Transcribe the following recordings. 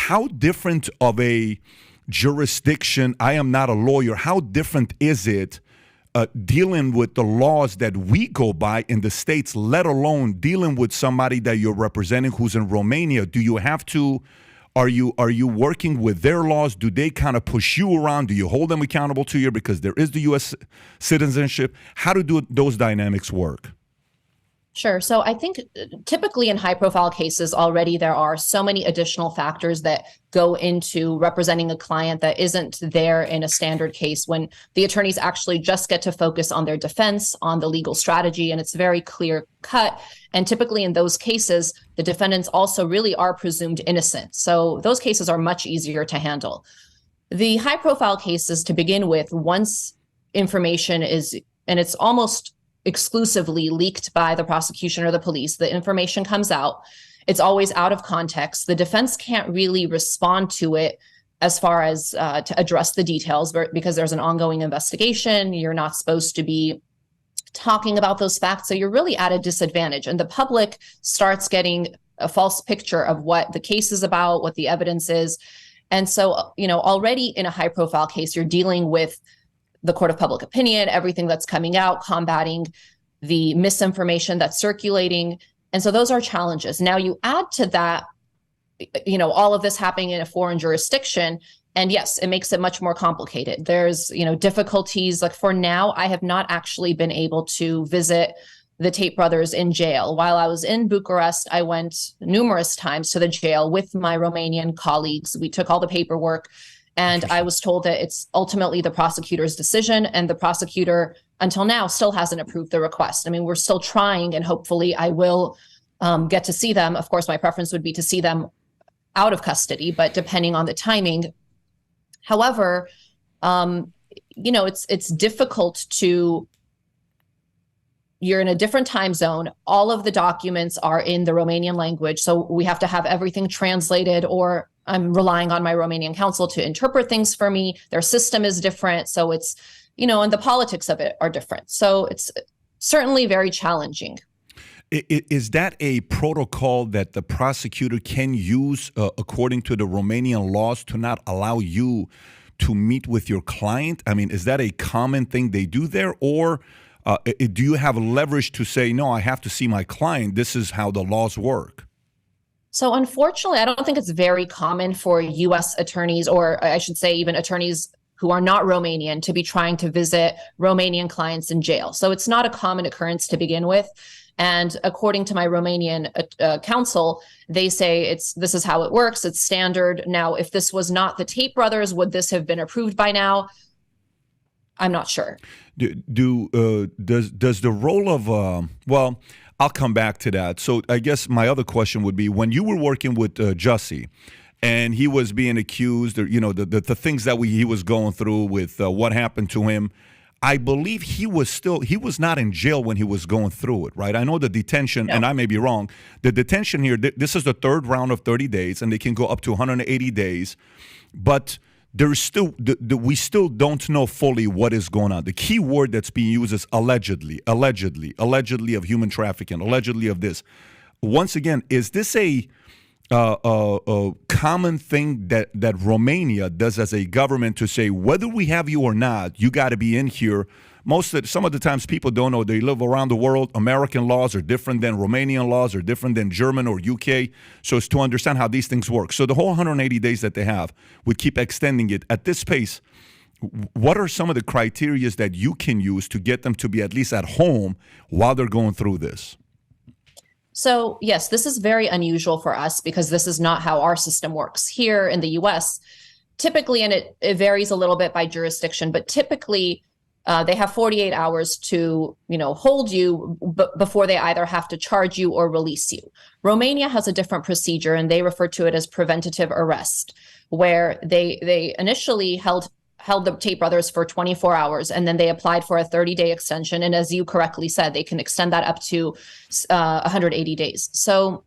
how different of a jurisdiction, I am not a lawyer, how different is it dealing with the laws that we go by in the States, let alone dealing with somebody that you're representing who's in Romania? Do you have to, are you working with their laws? Do they kind of push you around? Do you hold them accountable to you because there is the U.S. citizenship? How do those dynamics work? Sure. So I think typically in high profile cases already, there are so many additional factors that go into representing a client that isn't there in a standard case, when the attorneys actually just get to focus on their defense, on the legal strategy, and it's very clear cut. And typically in those cases, the defendants also really are presumed innocent. So those cases are much easier to handle. The high profile cases, to begin with, once information is, and it's almost exclusively leaked by the prosecution or the police, the information comes out, it's always out of context. The defense can't really respond to it as far as to address the details, because there's an ongoing investigation. You're not supposed to be talking about those facts. So you're really at a disadvantage. And the public starts getting a false picture of what the case is about, what the evidence is. And so, already in a high profile case, you're dealing with the court of public opinion, everything that's coming out, combating the misinformation that's circulating. And so those are challenges. Now you add to that, all of this happening in a foreign jurisdiction. And yes, it makes it much more complicated. There's, difficulties. Like for now, I have not actually been able to visit the Tate brothers in jail. While I was in Bucharest, I went numerous times to the jail with my Romanian colleagues. We took all the paperwork. And I was told that it's ultimately the prosecutor's decision, and the prosecutor, until now, still hasn't approved the request. I mean, we're still trying, and hopefully I will get to see them. Of course, my preference would be to see them out of custody, but depending on the timing. However, it's difficult to, you're in a different time zone. All of the documents are in the Romanian language, so we have to have everything translated, or I'm relying on my Romanian counsel to interpret things for me. Their system is different. So it's, and the politics of it are different. So it's certainly very challenging. Is that a protocol that the prosecutor can use according to the Romanian laws to not allow you to meet with your client? I mean, is that a common thing they do there? Or do you have leverage to say, no, I have to see my client. This is how the laws work? So unfortunately, I don't think it's very common for U.S. attorneys, or I should say even attorneys who are not Romanian, to be trying to visit Romanian clients in jail. So it's not a common occurrence to begin with. And according to my Romanian counsel, they say this is how it works. It's standard. Now, if this was not the Tate brothers, would this have been approved by now? I'm not sure. Does the role of I'll come back to that. So I guess my other question would be, when you were working with Jussie and he was being accused, or, the things that he was going through with what happened to him, I believe he was not in jail when he was going through it, right? I know the detention, and I may be wrong, the detention here, this is the third round of 30 days, and they can go up to 180 days, but there's still, we still don't know fully what is going on. The key word that's being used is allegedly of human trafficking, allegedly of this. Once again, is this a common thing that Romania does as a government, to say, whether we have you or not, you got to be in here? Some of the times people don't know, they live around the world. American laws are different than Romanian laws, are different than German or UK. So it's to understand how these things work. So the whole 180 days that they have, we keep extending it at this pace. What are some of the criteria that you can use to get them to be at least at home while they're going through this? So yes, this is very unusual for us, because this is not how our system works here in the US. Typically, and it varies a little bit by jurisdiction, but typically they have 48 hours to, hold you before they either have to charge you or release you. Romania has a different procedure, and they refer to it as preventative arrest, where they initially held the Tate brothers for 24 hours, and then they applied for a 30-day extension. And as you correctly said, they can extend that up to 180 days. So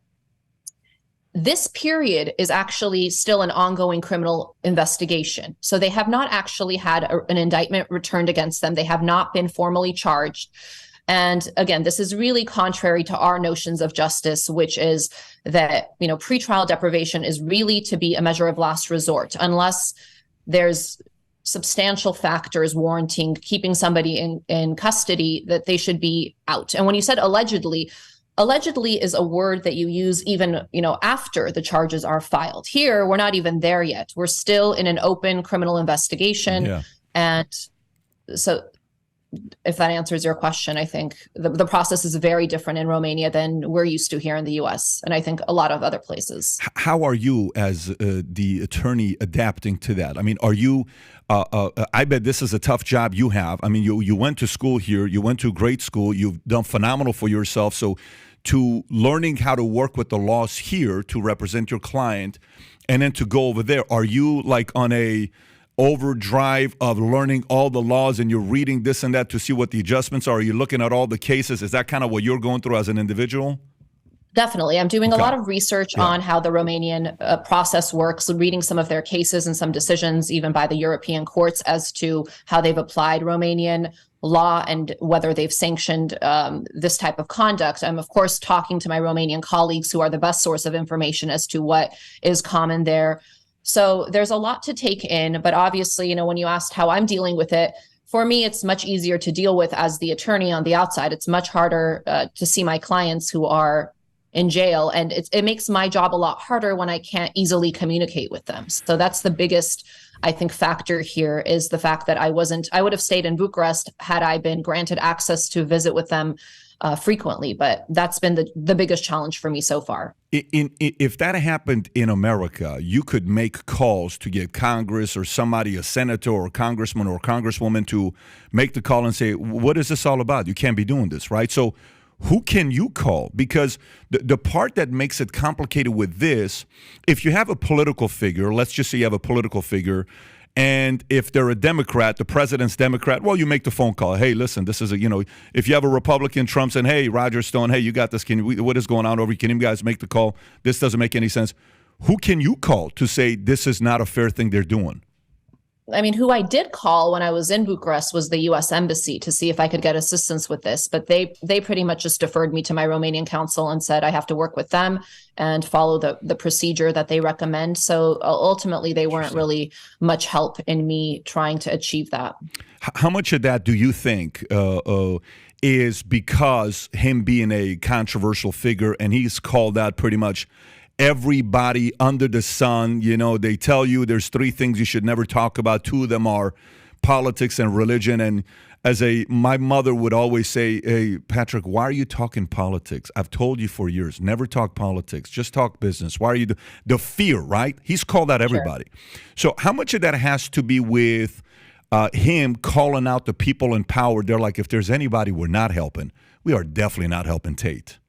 this period is actually still an ongoing criminal investigation. So they have not actually had an indictment returned against them. They have not been formally charged. And again, this is really contrary to our notions of justice, which is that, pretrial deprivation is really to be a measure of last resort, unless there's substantial factors warranting keeping somebody in custody, that they should be out. And when you said allegedly is a word that you use even, after the charges are filed. Here, we're not even there yet. We're still in an open criminal investigation. Yeah. And so if that answers your question, I think the process is very different in Romania than we're used to here in the US, and I think a lot of other places. How are you as the attorney adapting to that? I mean, are you, I bet this is a tough job you have. I mean, you went to school here, you went to grade school, you've done phenomenal for yourself. So to learning how to work with the laws here to represent your client and then to go over there, are you like on a overdrive of learning all the laws and you're reading this and that to see what the adjustments are? Are you looking at all the cases? Is that kind of what you're going through as an individual? Definitely. I'm doing a lot of research on how the Romanian process works, reading some of their cases and some decisions, even by the European courts, as to how they've applied Romanian law and whether they've sanctioned this type of conduct. I'm, of course, talking to my Romanian colleagues who are the best source of information as to what is common there. So there's a lot to take in, but obviously, when you asked how I'm dealing with it, for me, it's much easier to deal with as the attorney on the outside. It's much harder to see my clients who are in jail, and it makes my job a lot harder when I can't easily communicate with them. So that's the biggest, I think, factor here, is the fact that I would have stayed in Bucharest had I been granted access to visit with them frequently, but that's been the biggest challenge for me so far. If that happened in America, you could make calls to get Congress or somebody, a senator or a congressman or a congresswoman, to make the call and say, what is this all about? You can't be doing this, right? So who can you call? Because the part that makes it complicated with this, if you have a political figure, let's just say you have a political figure, and if they're a Democrat, the president's Democrat, well, you make the phone call. Hey, listen, this is if you have a Republican, Trump saying, hey, Roger Stone, hey, you got this. What is going on over here? Can you guys make the call? This doesn't make any sense. Who can you call to say this is not a fair thing they're doing? I mean, who I did call when I was in Bucharest was the U.S. Embassy to see if I could get assistance with this. But they pretty much just deferred me to my Romanian counsel and said I have to work with them and follow the procedure that they recommend. So ultimately, they weren't really much help in me trying to achieve that. How much of that do you think is because him being a controversial figure, and he's called out pretty much everybody under the sun? They tell you there's 3 things you should never talk about. 2 of them are politics and religion. And my mother would always say, hey, Patrick, why are you talking politics? I've told you for years, never talk politics, just talk business. Why are you the fear, right? He's called out everybody. Sure. So how much of that has to be with him calling out the people in power? They're like, if there's anybody we're not helping, we are definitely not helping Tate.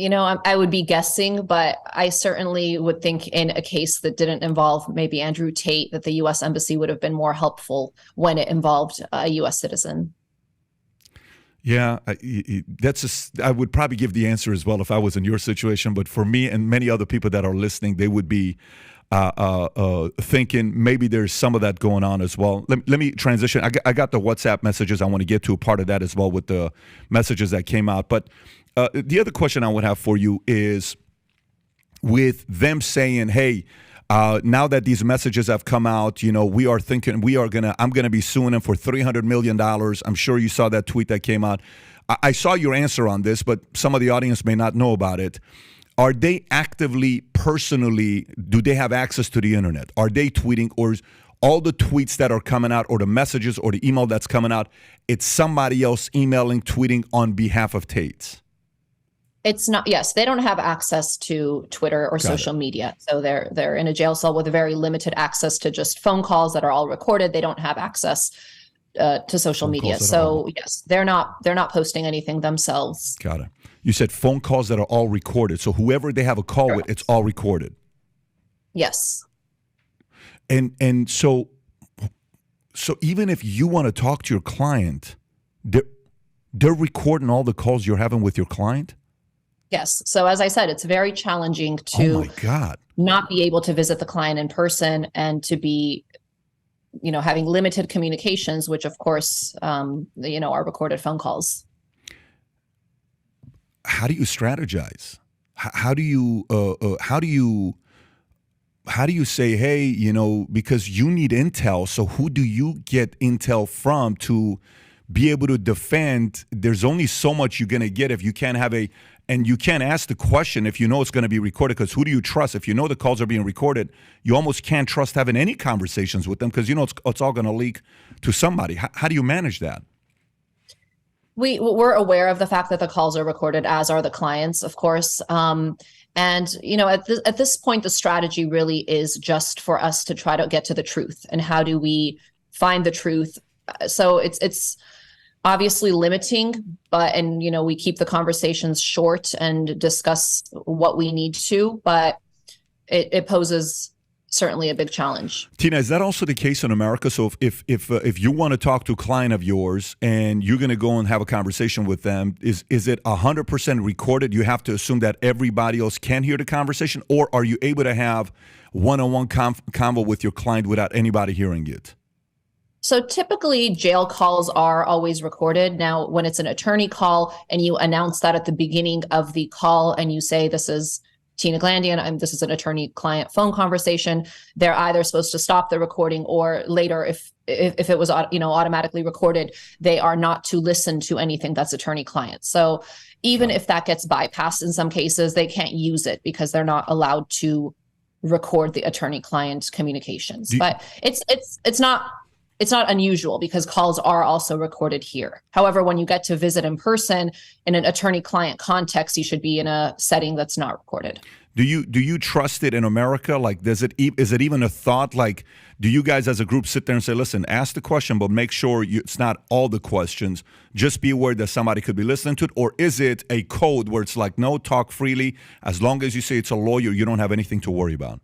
I would be guessing, but I certainly would think in a case that didn't involve maybe Andrew Tate, that the U.S. Embassy would have been more helpful when it involved a U.S. citizen. Yeah, I would probably give the answer as well if I was in your situation. But for me and many other people that are listening, they would be thinking maybe there's some of that going on as well. Let me transition. I got the WhatsApp messages. I want to get to a part of that as well with the messages that came out. But the other question I would have for you is, with them saying, hey, now that these messages have come out, we are thinking I'm going to be suing them for $300 million. I'm sure you saw that tweet that came out. I saw your answer on this, but some of the audience may not know about it. Are they actively, personally, do they have access to the internet? Are they tweeting, or is all the tweets that are coming out or the messages or the email that's coming out, it's somebody else emailing, tweeting on behalf of TATE'S? It's not. Yes, they don't have access to Twitter or social media. So they're in a jail cell with very limited access to just phone calls that are all recorded. They don't have access to social media. So yes, they're not posting anything themselves. Got it. You said phone calls that are all recorded. So whoever they have a call with, it's all recorded. Yes. And so even if you want to talk to your client, they're recording all the calls you're having with your client? Yes. So as I said, it's very challenging to oh my God. not be able to visit the client in person and to be having limited communications, which of course, are recorded phone calls. How do you strategize? How do you say, hey, because you need intel, so who do you get intel from to be able to defend? There's only so much you're going to get if you can't have and you can't ask the question if you know it's going to be recorded, because who do you trust? If you know the calls are being recorded, you almost can't trust having any conversations with them, because it's all going to leak to somebody. How do you manage that? We're aware of the fact that the calls are recorded, as are the clients, of course. And at this point, the strategy really is just for us to try to get to the truth. And how do we find the truth? So it's obviously limiting, and we keep the conversations short and discuss what we need to, but it poses certainly a big challenge. Tina, is that also the case in America? So if you want to talk to a client of yours and you're going to go and have a conversation with them, is it 100% recorded? You have to assume that everybody else can hear the conversation, or are you able to have one-on-one convo with your client without anybody hearing it? So typically jail calls are always recorded. Now, when it's an attorney call and you announce that at the beginning of the call and you say, this is Tina Glandian, this is an attorney-client phone conversation, they're either supposed to stop the recording, or later, if it was automatically recorded, they are not to listen to anything that's attorney-client. So even if that gets bypassed in some cases, they can't use it because they're not allowed to record the attorney-client communications. But it's not unusual, because calls are also recorded here. However, when you get to visit in person in an attorney-client context, you should be in a setting that's not recorded. Do you trust it in America? Like, is it even a thought? Like, do you guys as a group sit there and say, listen, ask the question, but make sure it's not all the questions. Just be aware that somebody could be listening to it. Or is it a code where it's like, no, talk freely. As long as you say it's a lawyer, you don't have anything to worry about?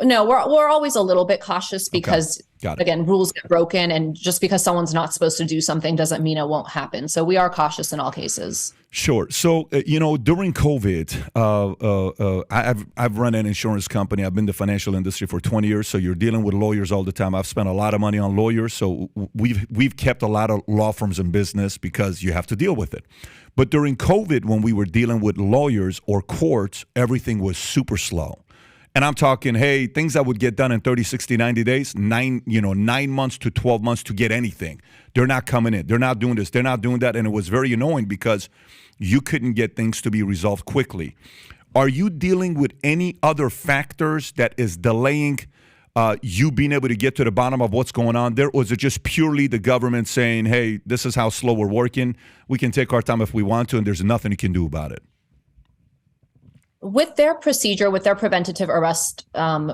No, we're always a little bit cautious, because again, rules get broken, and just because someone's not supposed to do something doesn't mean it won't happen. So we are cautious in all cases. Sure. So, during COVID, I've run an insurance company. I've been in the financial industry for 20 years. So you're dealing with lawyers all the time. I've spent a lot of money on lawyers. So we've kept a lot of law firms in business because you have to deal with it. But during COVID, when we were dealing with lawyers or courts, everything was super slow. And I'm talking, hey, things that would get done in 30, 60, 90 days, 9 months to 12 months to get anything. They're not coming in. They're not doing this. They're not doing that. And it was very annoying because you couldn't get things to be resolved quickly. Are you dealing with any other factors that is delaying you being able to get to the bottom of what's going on there? Or is it just purely the government saying, hey, this is how slow we're working. We can take our time if we want to, and there's nothing you can do about it? With their procedure, with their preventative arrest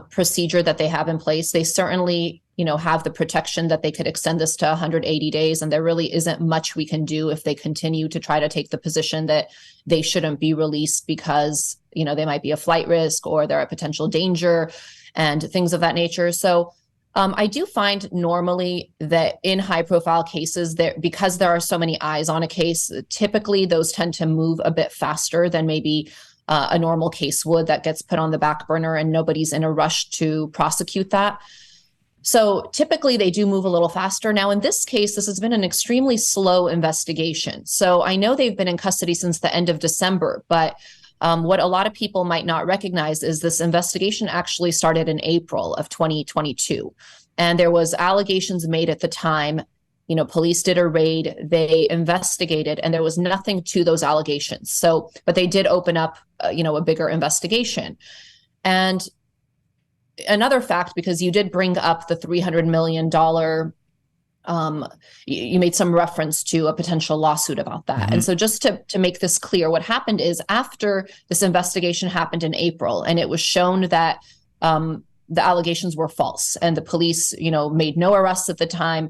procedure that they have in place, they certainly, have the protection that they could extend this to 180 days. And there really isn't much we can do if they continue to try to take the position that they shouldn't be released because, they might be a flight risk or they're a potential danger and things of that nature. So I do find normally that in high profile cases, because there are so many eyes on a case, typically those tend to move a bit faster than maybe a normal case would, that gets put on the back burner and nobody's in a rush to prosecute that. So typically they do move a little faster. Now, in this case, this has been an extremely slow investigation. So I know they've been in custody since the end of December, but what a lot of people might not recognize is this investigation actually started in April of 2022. And there was allegations made at the time. Police did a raid, they investigated, and there was nothing to those allegations. So, but they did open up, a bigger investigation. And another fact, because you did bring up the $300 million, you made some reference to a potential lawsuit about that. Mm-hmm. And so just to make this clear, what happened is after this investigation happened in April, and it was shown that the allegations were false and the police, made no arrests at the time,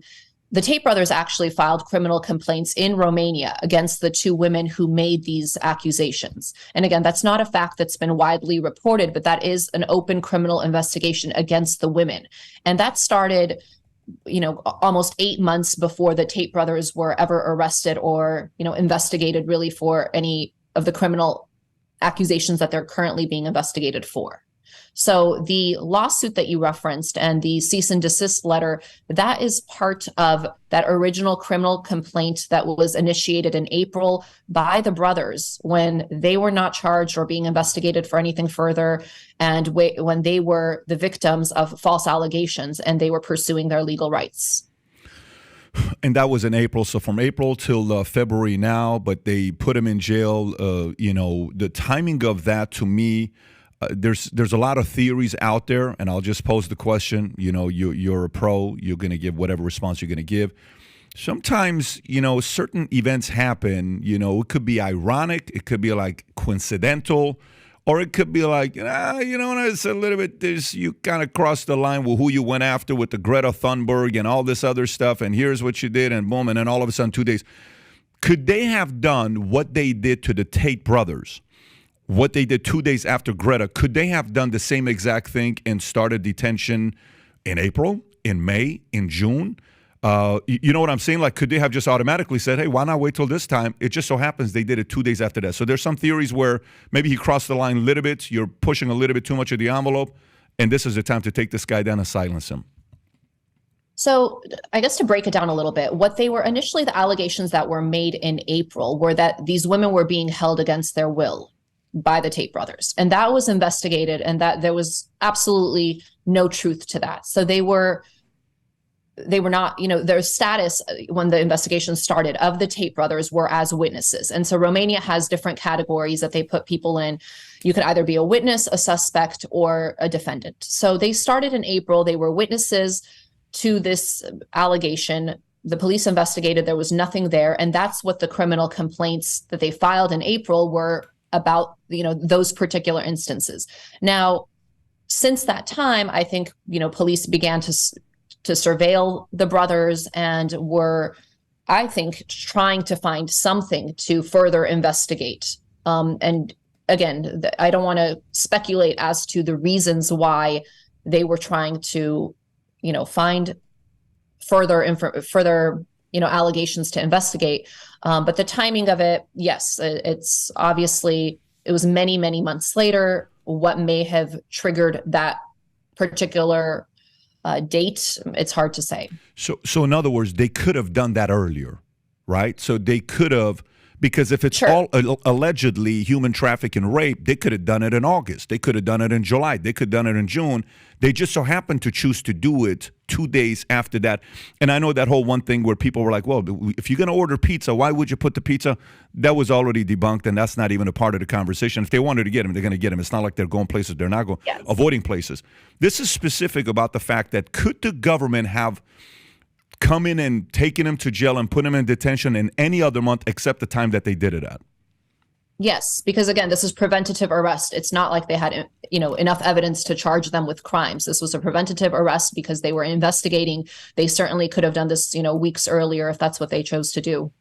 the Tate brothers actually filed criminal complaints in Romania against the two women who made these accusations. And again, that's not a fact that's been widely reported, but that is an open criminal investigation against the women. And that started, almost 8 months before the Tate brothers were ever arrested or, investigated really for any of the criminal accusations that they're currently being investigated for. So the lawsuit that you referenced and the cease and desist letter, that is part of that original criminal complaint that was initiated in April by the brothers when they were not charged or being investigated for anything further, and when they were the victims of false allegations and they were pursuing their legal rights. And that was in April. So from April till February now, but they put him in jail. The timing of that, to me, there's a lot of theories out there, and I'll just pose the question. You're a pro. You're going to give whatever response you're going to give. Sometimes, certain events happen. It could be ironic. It could be like coincidental. Or it could be like, it's a little bit, you kind of crossed the line with who you went after with the Greta Thunberg and all this other stuff, and here's what you did, and boom, and then all of a sudden 2 days. Could they have done what they did to the Tate brothers, what they did 2 days after Greta? Could they have done the same exact thing and started detention in April, in May, in June? You know what I'm saying? Like, could they have just automatically said, hey, why not wait till this time? It just so happens they did it 2 days after that. So there's some theories where maybe he crossed the line a little bit. You're pushing a little bit too much of the envelope, and this is the time to take this guy down and silence him. So I guess to break it down a little bit, what they were initially, the allegations that were made in April were that these women were being held against their will by the Tate brothers. And that was investigated, and that there was absolutely no truth to that. So they were not, their status when the investigation started of the Tate brothers were as witnesses. And so Romania has different categories that they put people in. You could either be a witness, a suspect, or a defendant. So they started in April. They were witnesses to this allegation. The police investigated. There was nothing there. And that's what the criminal complaints that they filed in April were about, those particular instances. Now, since that time, I think, police began to surveil the brothers and were, I think, trying to find something to further investigate. And again, I don't want to speculate as to the reasons why they were trying to, find further allegations to investigate. But the timing of it, yes, it's obviously, it was many, many months later. What may have triggered that particular date, it's hard to say. So in other words, they could have done that earlier, right? So they could have, because if it's all allegedly human trafficking and rape, they could have done it in August. They could have done it in July. They could have done it in June. They just so happened to choose to do it 2 days after that. And I know that whole one thing where people were like, well, if you're going to order pizza, why would you put the pizza? That was already debunked, and that's not even a part of the conversation. If they wanted to get him, they're going to get him. It's not like they're going places they're not going, avoiding places. This is specific about the fact that could the government have come in and taken him to jail and put him in detention in any other month except the time that they did it at? Yes, because again, this is preventative arrest. It's not like they had, enough evidence to charge them with crimes. This was a preventative arrest because they were investigating. They certainly could have done this, weeks earlier if that's what they chose to do.